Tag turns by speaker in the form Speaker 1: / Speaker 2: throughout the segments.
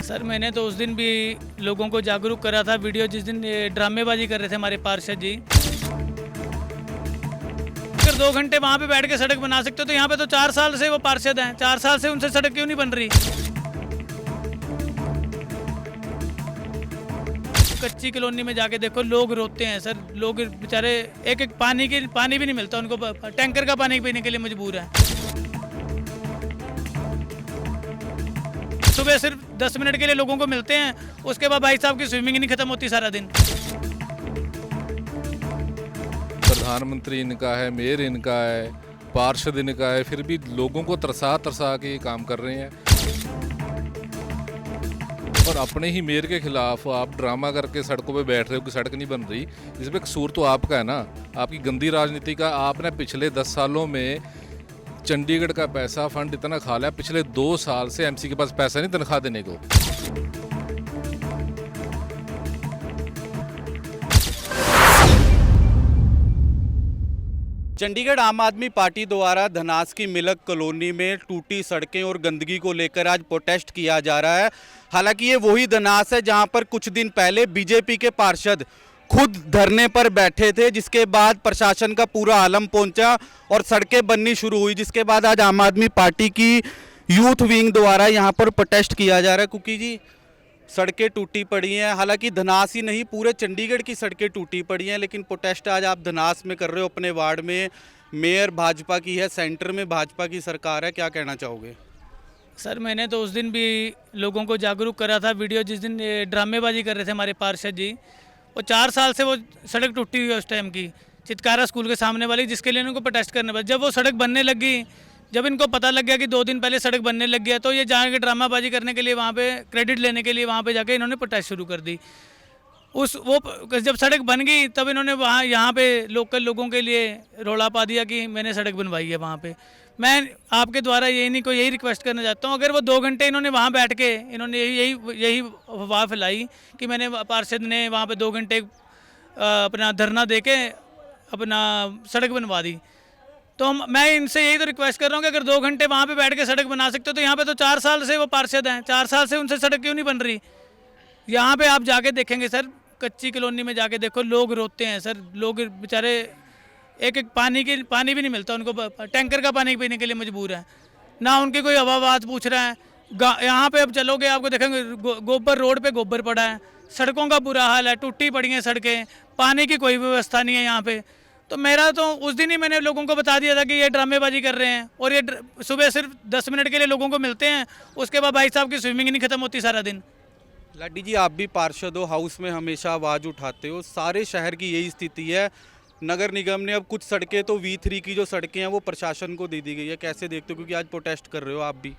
Speaker 1: Sir मैंने तो उस दिन भी लोगों को जागरूक करा था। वीडियो जिस दिन ये ड्रामेबाजी कर रहे थे हमारे पार्षद जी, अगर 2 घंटे वहाँ पे बैठ के सड़क बना सकते हो तो यहाँ पे तो 4 साल से वो पार्षद हैं, 4 साल से उनसे सड़क क्यों नहीं बन रही। कच्ची कॉलोनी में जाके देखो, लोग रोते हैं सर। लोग बेचारे एक एक पानी भी नहीं मिलता उनको, टैंकर का पानी पीने के लिए मजबूर है। सुबह सिर्फ 10 मिनट के लिए लोगों को मिलते हैं, उसके बाद भाई साहब की स्विमिंग नहीं खत्म होती सारा दिन।
Speaker 2: प्रधानमंत्री इनका है, मेयर इनका है, पार्षद इनका है, फिर भी लोगों को तरसा तरसा के ये काम कर रहे हैं। और अपने ही मेयर के खिलाफ आप ड्रामा करके सड़कों पे बैठ रहे हो कि सड़क नहीं बन रही। इसमें कसूर तो आपका है ना, आपकी गंदी राजनीति का। आपने पिछले 10 सालों में चंडीगढ़ का पैसा फंड इतना खा लिया, पिछले 2 साल से एमसी के पास पैसा नहीं तनख्वाह देने को।
Speaker 3: चंडीगढ़ आम आदमी पार्टी द्वारा धनास की मिलक कॉलोनी में टूटी सड़कें और गंदगी को लेकर आज प्रोटेस्ट किया जा रहा है। हालांकि ये वही धनास है जहां पर कुछ दिन पहले बीजेपी के पार्षद खुद धरने पर बैठे थे, जिसके बाद प्रशासन का पूरा आलम पहुंचा और सड़कें बननी शुरू हुई, जिसके बाद आज आम आदमी पार्टी की यूथ विंग द्वारा यहां पर प्रोटेस्ट किया जा रहा है। क्योंकि जी सड़कें टूटी पड़ी हैं, हालांकि धनास ही नहीं पूरे चंडीगढ़ की सड़कें टूटी पड़ी हैं, लेकिन प्रोटेस्ट आज आप धनास में कर रहे हो अपने वार्ड में। मेयर भाजपा की है, सेंटर में भाजपा की सरकार है, क्या कहना चाहोगे?
Speaker 1: सर मैंने तो उस दिन भी लोगों को जागरूक करा था। वीडियो जिस दिन ये ड्रामेबाजी कर रहे थे हमारे पार्षद जी, वो 4 साल से वो सड़क टूटी हुई है उस टाइम की, चितकारा स्कूल के सामने वाली, जिसके लिए उनको प्रोटेस्ट करना पड़ा। जब वो सड़क बनने लगी, जब इनको पता लग गया कि 2 दिन पहले सड़क बनने लग गया, तो ये जाके ड्रामाबाजी करने के लिए वहाँ पे क्रेडिट लेने के लिए वहाँ पे जाके इन्होंने प्रोटेस्ट शुरू कर दी। जब सड़क बन गई तब इन्होंने वहाँ यहाँ पे लोकल लोगों के लिए रौला पा दिया कि मैंने सड़क बनवाई है वहाँ पे। मैं आपके द्वारा यही रिक्वेस्ट करना चाहता हूँ, अगर वो 2 घंटे इन्होंने वहाँ बैठ के इन्होंने यही अफवाह फैलाई कि मैंने पार्षद ने वहाँ पे 2 घंटे अपना धरना दे के अपना सड़क बनवा दी, तो मैं इनसे यही तो रिक्वेस्ट कर रहा हूँ कि अगर 2 घंटे वहाँ पे बैठ के सड़क बना सकते हो तो यहाँ पे तो 4 साल से वो पार्षद हैं, 4 साल से उनसे सड़क क्यों नहीं बन रही। यहाँ पे आप जाके देखेंगे सर, कच्ची कॉलोनी में जाके देखो, लोग रोते हैं सर। लोग बेचारे एक एक पानी भी नहीं मिलता उनको, टैंकर का पानी पीने के लिए मजबूर है ना। उनकी कोई आवाज़ पूछ रहा है। यहाँ पे अब चलोगे आपको देखेंगे गोबर, रोड पे गोबर पड़ा है, सड़कों का बुरा हाल है, टूटी पड़ी हैं सड़कें, पानी की कोई व्यवस्था नहीं है यहाँ पे। तो मेरा तो उस दिन ही मैंने लोगों को बता दिया था कि ये ड्रामेबाजी कर रहे हैं, और ये सुबह सिर्फ 10 मिनट के लिए लोगों को मिलते हैं, उसके बाद भाई साहब की स्विमिंग नहीं खत्म होती सारा दिन।
Speaker 3: लाडी जी, आप भी पार्षद हो, हाउस में हमेशा आवाज़ उठाते हो, सारे शहर की यही स्थिति है। नगर निगम ने अब कुछ सड़कें तो V3 की जो सड़कें हैं वो प्रशासन को दे दी गई है, कैसे देखते हो? क्योंकि आज प्रोटेस्ट कर रहे हो आप भी।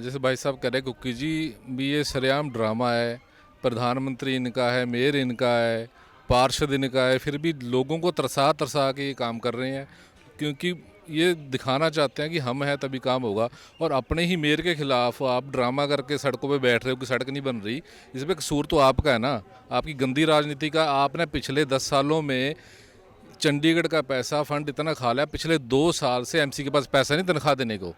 Speaker 2: जैसे भाई साहब कह रहे कुक्की जी भी, ये सरेआम ड्रामा है। प्रधानमंत्री इनका है, मेयर इनका है, पार्षद इनका है, फिर भी लोगों को तरसा तरसा के ये काम कर रहे हैं, क्योंकि ये दिखाना चाहते हैं कि हम हैं तभी काम होगा। और अपने ही मेयर के खिलाफ आप ड्रामा करके सड़कों पे बैठ रहे हो कि सड़क नहीं बन रही। इसमें कसूर तो आपका है ना, आपकी गंदी राजनीति का। आपने पिछले 10 सालों में चंडीगढ़ का पैसा फंड इतना खा लिया, पिछले 2 साल से एमसी के पास पैसा नहीं तनख्वाह देने को।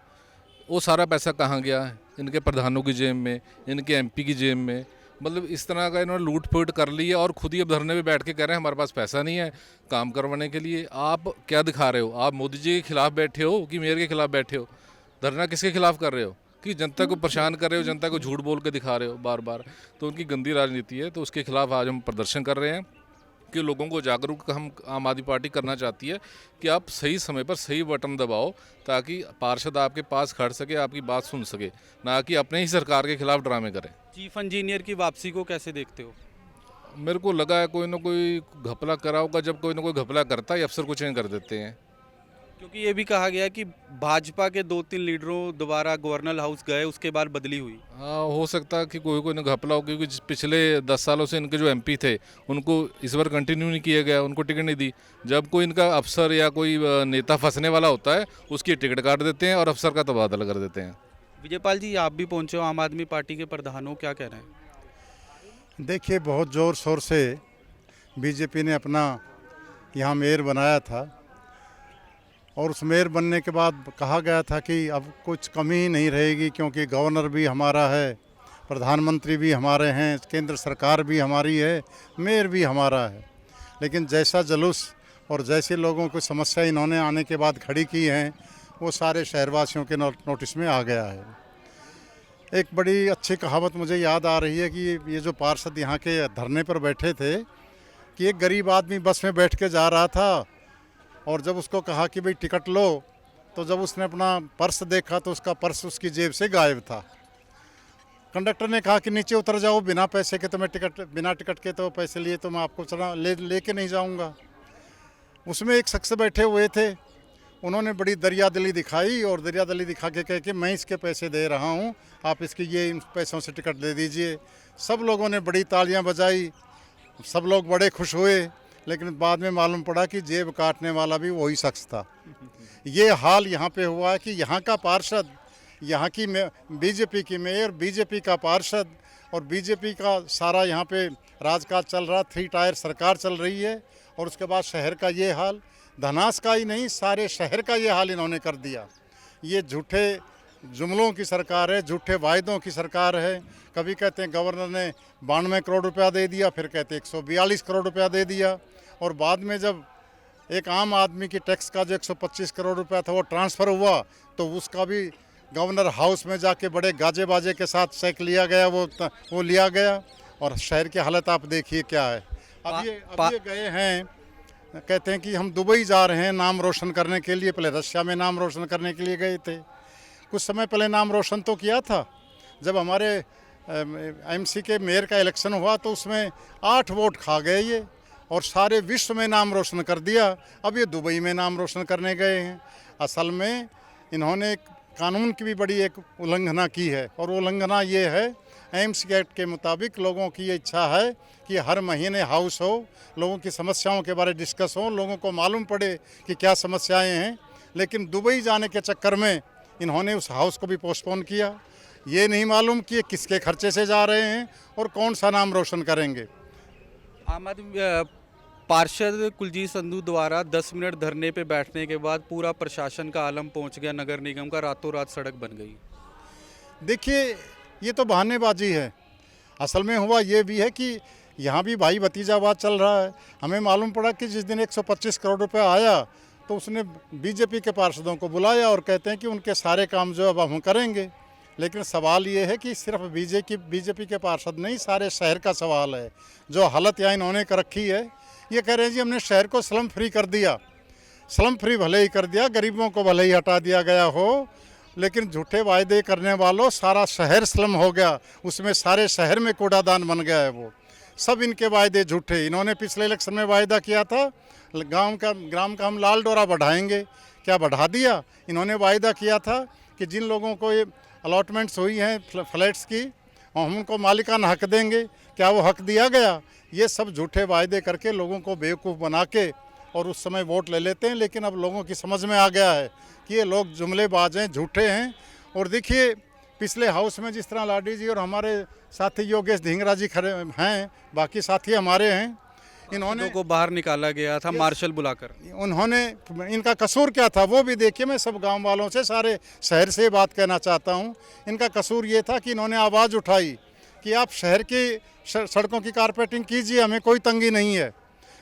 Speaker 2: वो सारा पैसा कहाँ गया है? इनके प्रधानों की जेब में, इनके एमपी की जेब में। मतलब इस तरह का इन्होंने लूट फूट कर ली है, और खुद ही अब धरने पे बैठ के कह रहे हैं हमारे पास पैसा नहीं है काम करवाने के लिए। आप क्या दिखा रहे हो? आप मोदी जी के खिलाफ बैठे हो कि मेयर के खिलाफ बैठे हो? धरना किसके खिलाफ कर रहे हो? कि जनता को परेशान कर रहे हो, जनता को झूठ बोल के दिखा रहे हो बार बार। तो उनकी गंदी राजनीति है, तो उसके खिलाफ आज हम प्रदर्शन कर रहे हैं कि लोगों को जागरूक हम आम आदमी पार्टी करना चाहती है कि आप सही समय पर सही बटन दबाओ, ताकि पार्षद आपके पास खड़ सके, आपकी बात सुन सके, ना कि अपने ही सरकार के खिलाफ ड्रामे करें।
Speaker 3: चीफ इंजीनियर की वापसी को कैसे देखते हो?
Speaker 2: मेरे को लगा है कोई ना कोई घपला करा होगा। जब कोई ना कोई घपला करता है अफसर को चेंज कर देते हैं।
Speaker 3: क्योंकि ये भी कहा गया है कि भाजपा के 2-3 लीडरों द्वारा गवर्नर हाउस गए, उसके बाद बदली हुई।
Speaker 2: हाँ, हो सकता है कि कोई ना घपला हो, क्योंकि पिछले 10 सालों से इनके जो एमपी थे उनको इस बार कंटिन्यू नहीं किया गया, उनको टिकट नहीं दी। जब कोई इनका अफसर या कोई नेता फंसने वाला होता है उसकी टिकट काट देते हैं और अफसर का तबादला कर देते हैं।
Speaker 3: विजयपाल जी, आप भी पहुंचे हो, आम आदमी पार्टी के प्रधान हो, क्या कह रहे हैं?
Speaker 4: देखिए, बहुत ज़ोर शोर से बीजेपी ने अपना यहाँ मेयर बनाया था, और उस मेयर बनने के बाद कहा गया था कि अब कुछ कमी ही नहीं रहेगी, क्योंकि गवर्नर भी हमारा है, प्रधानमंत्री भी हमारे हैं, केंद्र सरकार भी हमारी है, मेयर भी हमारा है। लेकिन जैसा जुलूस और जैसे लोगों की समस्या इन्होंने आने के बाद खड़ी की हैं, वो सारे शहरवासियों के नोटिस में आ गया है। एक बड़ी अच्छी कहावत मुझे याद आ रही है कि ये जो पार्षद यहाँ के धरने पर बैठे थे, कि एक गरीब आदमी बस में बैठ के जा रहा था और जब उसको कहा कि भाई टिकट लो, तो जब उसने अपना पर्स देखा तो उसका पर्स उसकी जेब से गायब था। कंडक्टर ने कहा कि नीचे उतर जाओ, बिना पैसे के तो मैं बिना टिकट के तो पैसे लिए तो मैं आपको चला लेके नहीं जाऊंगा। उसमें एक शख्स बैठे हुए थे, उन्होंने बड़ी दरियादिली दिखाई और दरियादिली दिखा के कहे कि मैं इसके पैसे दे रहा हूं, आप इसकी ये इन पैसों से टिकट दे दीजिए। सब लोगों ने बड़ी तालियां बजाई, सब लोग बड़े खुश हुए, लेकिन बाद में मालूम पड़ा कि जेब काटने वाला भी वही शख्स था। ये हाल यहाँ पे हुआ है कि यहाँ का पार्षद, यहाँ की बीजेपी की मेयर, बीजेपी का पार्षद और बीजेपी का सारा यहाँ पे राजकाज चल रहा, 3 टायर सरकार चल रही है। और उसके बाद शहर का ये हाल, धनास का ही नहीं सारे शहर का ये हाल इन्होंने कर दिया। ये झूठे जुमलों की सरकार है, झूठे वायदों की सरकार है। कभी कहते हैं गवर्नर ने 92 करोड़ रुपया दे दिया, फिर कहते हैं 142 करोड़ रुपया दे दिया, और बाद में जब एक आम आदमी की टैक्स का जो 125 करोड़ रुपया था वो ट्रांसफ़र हुआ, तो उसका भी गवर्नर हाउस में जाके बड़े गाजे बाजे के साथ चेक लिया गया, वो लिया गया। और शहर की हालत आप देखिए क्या है। अब ये गए हैं, कहते हैं कि हम दुबई जा रहे हैं नाम रोशन करने के लिए। पहले रशिया में नाम रोशन करने के लिए गए थे, कुछ समय पहले नाम रोशन तो किया था। जब हमारे एमसी के मेयर का इलेक्शन हुआ तो उसमें 8 वोट खा गए ये, और सारे विश्व में नाम रोशन कर दिया। अब ये दुबई में नाम रोशन करने गए हैं। असल में इन्होंने कानून की भी बड़ी एक उल्लंघना की है, और उल्लंघना ये है, एम्स एक्ट के मुताबिक लोगों की ये इच्छा है कि हर महीने हाउस हो, लोगों की समस्याओं के बारे डिस्कस हो, लोगों को मालूम पड़े कि क्या समस्याएं हैं। लेकिन दुबई जाने के चक्कर में इन्होंने उस हाउस को भी पोस्टपोन किया। ये नहीं मालूम कि ये किसके खर्चे से जा रहे हैं और कौन सा नाम रोशन करेंगे।
Speaker 3: आम आदमी पार्षद कुलजीत संधू द्वारा 10 मिनट धरने पे बैठने के बाद पूरा प्रशासन का आलम पहुंच गया, नगर निगम का रातों रात सड़क बन गई।
Speaker 4: देखिए, ये तो बहानेबाजी है। असल में हुआ ये भी है कि यहाँ भी भाई भतीजावाद चल रहा है। हमें मालूम पड़ा कि जिस दिन 125 करोड़ रुपया आया तो उसने बीजेपी के पार्षदों को बुलाया और कहते हैं कि उनके सारे काम जो अब हम करेंगे। लेकिन सवाल ये है कि सिर्फ बीजेपी के पार्षद नहीं, सारे शहर का सवाल है। जो हालत यहाँ इन्होंने कर रखी है, ये कह रहे हैं जी हमने शहर को स्लम फ्री कर दिया। स्लम फ्री भले ही कर दिया, गरीबों को भले ही हटा दिया गया हो, लेकिन झूठे वायदे करने वालों सारा शहर स्लम हो गया, उसमें सारे शहर में कूड़ादान बन गया है। वो सब इनके वायदे झूठे। इन्होंने पिछले इलेक्शन में वायदा किया था ग्राम का हम लाल डोरा बढ़ाएंगे, क्या बढ़ा दिया? इन्होंने वायदा किया था कि जिन लोगों को ये अलॉटमेंट्स हुई हैं फ्लैट्स की, हम उनको मालिकाना हक देंगे, क्या वो हक दिया गया? ये सब झूठे वायदे करके लोगों को बेवकूफ़ बना के और उस समय वोट ले लेते हैं। लेकिन अब लोगों की समझ में आ गया है कि ये लोग जुमलेबाज हैं, झूठे हैं। और देखिए, पिछले हाउस में जिस तरह लाडी जी और हमारे साथी योगेश धिंगरा जी खड़े हैं, बाकी साथी हमारे हैं, इन्होंने
Speaker 3: को बाहर निकाला गया था मार्शल बुलाकर।
Speaker 4: उन्होंने, इनका कसूर क्या था वो भी देखिए। मैं सब गांव वालों से, सारे शहर से बात कहना चाहता हूं। इनका कसूर ये था कि इन्होंने आवाज़ उठाई कि आप शहर की सड़कों की कारपेटिंग कीजिए, हमें कोई तंगी नहीं है।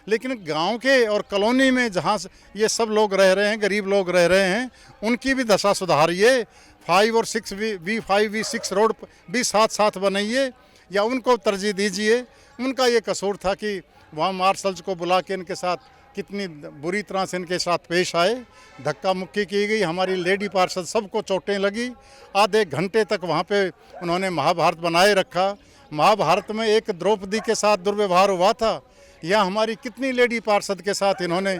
Speaker 4: लेकिन गांव के और कॉलोनी में जहां ये सब लोग रह रहे हैं, गरीब लोग रह रहे हैं, उनकी भी दशा सुधारिए। 5 और 6 V5 V6 रोड भी साथ साथ बनाइए या उनको तरजीह दीजिए। उनका ये कसूर था कि वहाँ मार्शल्स को बुला के इनके साथ कितनी बुरी तरह से इनके साथ पेश आए, धक्का मुक्की की गई। हमारी लेडी पार्षद सबको चोटें लगी। आधे घंटे तक वहाँ पे उन्होंने महाभारत बनाए रखा। महाभारत में एक द्रौपदी के साथ दुर्व्यवहार हुआ था, या हमारी कितनी लेडी पार्षद के साथ इन्होंने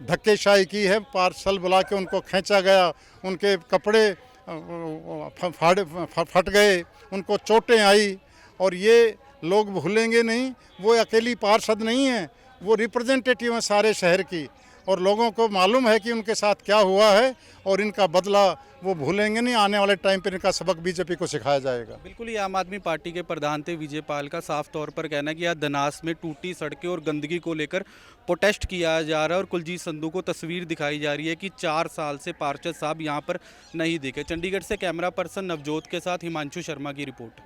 Speaker 4: धक्केशाही की है। पार्सल बुला के उनको खींचा गया, उनके कपड़े फट गए, उनको चोटें आई। और ये लोग भूलेंगे नहीं, वो अकेली पार्षद नहीं है, वो रिप्रेजेंटेटिव हैं सारे शहर की, और लोगों को मालूम है कि उनके साथ क्या हुआ है, और इनका बदला वो भूलेंगे नहीं। आने वाले टाइम पर इनका सबक बीजेपी को सिखाया जाएगा।
Speaker 3: बिल्कुल, ये आम आदमी पार्टी के प्रधान थे विजय पाल का साफ तौर पर कहना है कि यहाँ धनास में टूटी सड़कें और गंदगी को लेकर प्रोटेस्ट किया जा रहा है, और कुलजीत संधू को तस्वीर दिखाई जा रही है कि 4 साल से पार्षद साहब यहाँ पर नहीं दिखे। चंडीगढ़ से कैमरा पर्सन नवजोत के साथ हिमांशु शर्मा की रिपोर्ट।